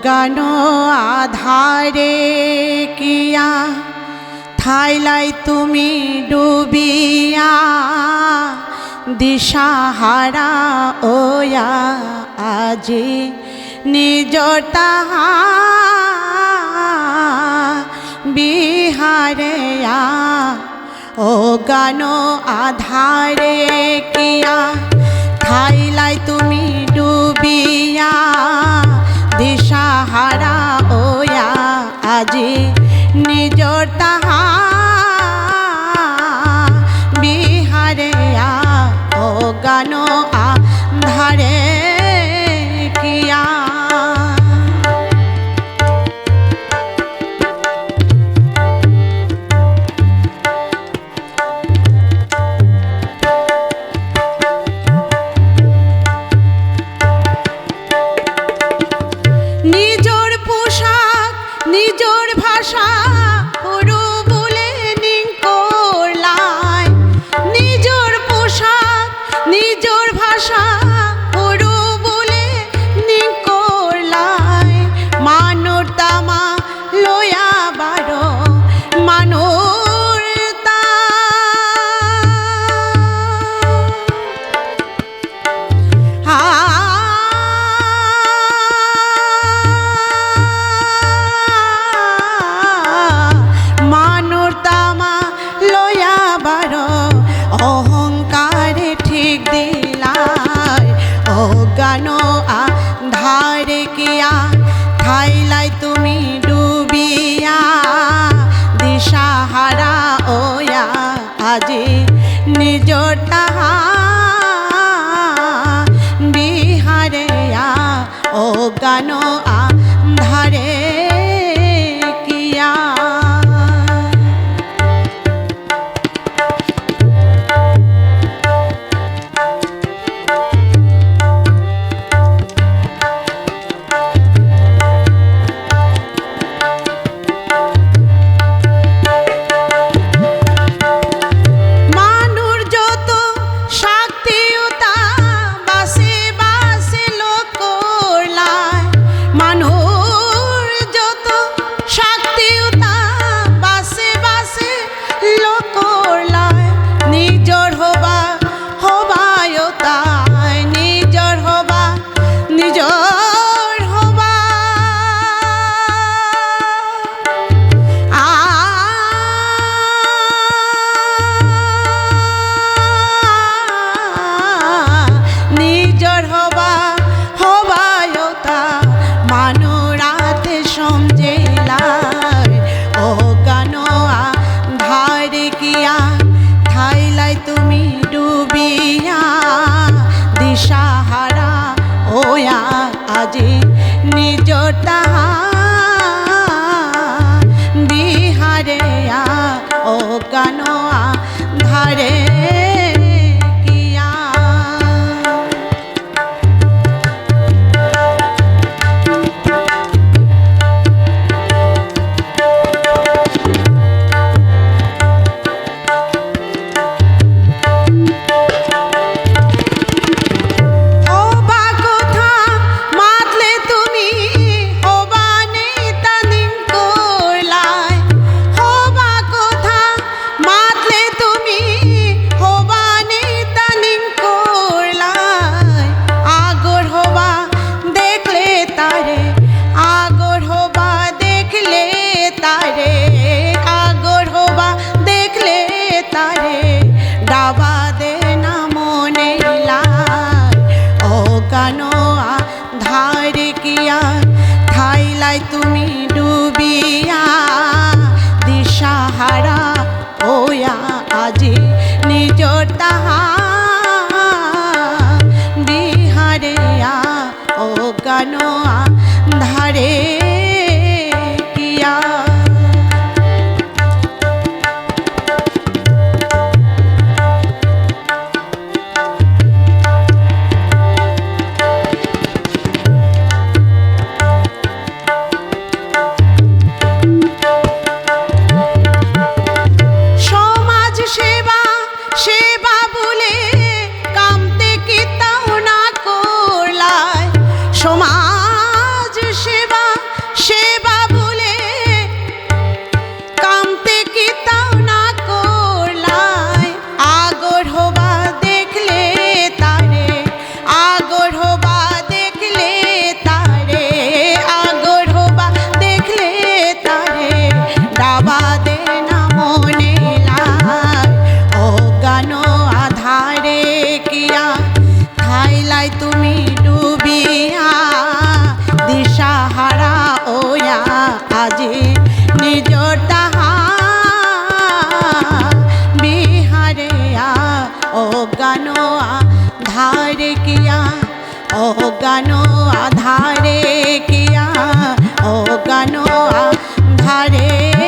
গানো আধারে কিয়া থাইলাই তুমি ডুবিয়া দিশাহারা ওয়া আজি নিজর তাহা বিহারেয়া ও গানো আধারে কিয়া থাইলাই তুমি ডুবিয়া দিশাহারা ওয়া আজি নিজর তাহা বিহারেয়া ও গানো আধারে কিয়া নিজর পোশাক নিজর ভাষা পুরো বলে নিং করলাই নিজর পোশাক নিজর ভাষা পুরো বলে নিং করলাই মানর তামা লয়া বারো মানর তা অহংকারে ঠিক দিলাই ও গানো আধারে কিয়া থাইলাই তুমি ডুবিয়া দিশাহারা ওয়া আজি নিজর তাহা বিহারেয়া ও গানো আধারে কিয়া তুমি ডুবিয়া দিশাহারা ওয়া আজি নিজর তাহা বিহারেয়া ও গানো আধারে কিয়া ও বা কথা মাতলে তুমি ও বা আধারে কিয়া অজ্ঞান আধারে কিয়া অজ্ঞান আধারে